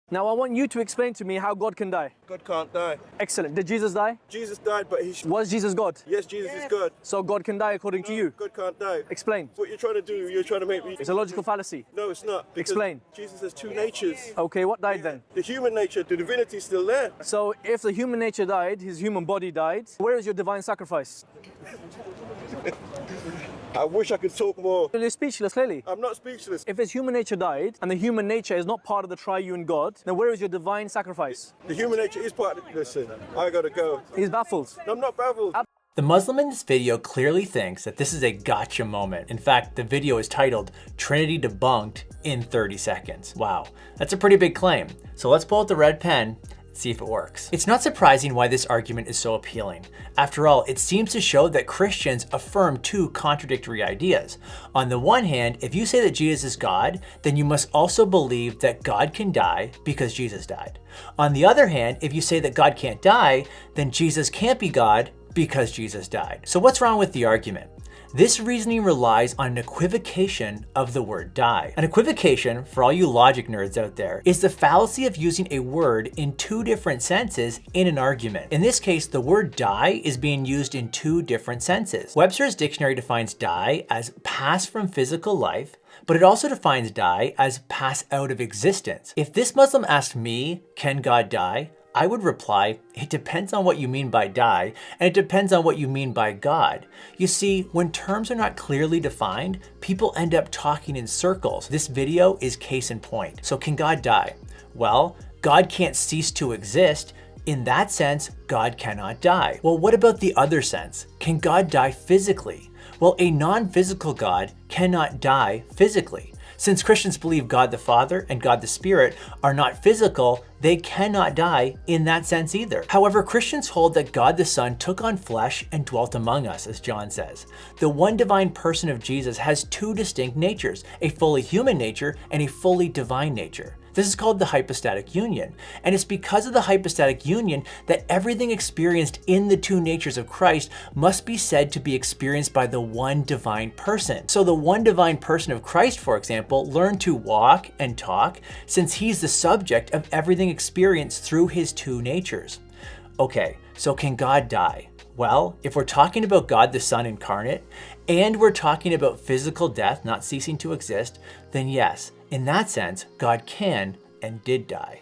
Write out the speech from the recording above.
Now I want you to explain to me how God can die. God can't die. Excellent. Did Jesus die? Jesus died, but Was Jesus God? Yes, Jesus is God. So God can die according to you? God can't die. Explain. What you're trying to do, you're trying to make me... It's a logical fallacy. No, it's not. Because Explain. Jesus has two natures. Okay, what died then? The human nature, the divinity is still there. So if the human nature died, his human body died, where is your divine sacrifice? I wish I could talk more. You're speechless, clearly. I'm not speechless. If his human nature died, and the human nature is not part of the triune God, then where is your divine sacrifice? The human nature is part of it. Listen, I gotta go. He's baffled. I'm not baffled. The Muslim in this video clearly thinks that this is a gotcha moment. In fact, the video is titled Trinity Debunked in 30 seconds. Wow, that's a pretty big claim. So let's pull out the red pen, see if it works. It's not surprising why this argument is so appealing. After all, it seems to show that Christians affirm two contradictory ideas. On the one hand, if you say that Jesus is God, then you must also believe that God can die because Jesus died. On the other hand, if you say that God can't die, then Jesus can't be God because Jesus died. So what's wrong with the argument? This reasoning relies on an equivocation of the word die. An equivocation, for all you logic nerds out there, is the fallacy of using a word in two different senses in an argument. In this case, the word die is being used in two different senses. Webster's dictionary defines die as pass from physical life, but it also defines die as pass out of existence. If this Muslim asked me, can God die? I would reply, it depends on what you mean by die, and it depends on what you mean by God. You see, when terms are not clearly defined, people end up talking in circles. This video is case in point. So can God die? Well, God can't cease to exist. In that sense, God cannot die. Well, what about the other sense? Can God die physically? Well, a non-physical God cannot die physically. Since Christians believe God the Father and God the Spirit are not physical, they cannot die in that sense either. However, Christians hold that God the Son took on flesh and dwelt among us, as John says. The one divine person of Jesus has two distinct natures, a fully human nature and a fully divine nature. This is called the hypostatic union, and it's because of the hypostatic union that everything experienced in the two natures of Christ must be said to be experienced by the one divine person. So the one divine person of Christ, for example, learned to walk and talk since he's the subject of everything experienced through his two natures. Okay, so can God die? Well, if we're talking about God the Son incarnate, and we're talking about physical death not ceasing to exist, then yes, in that sense, God can and did die.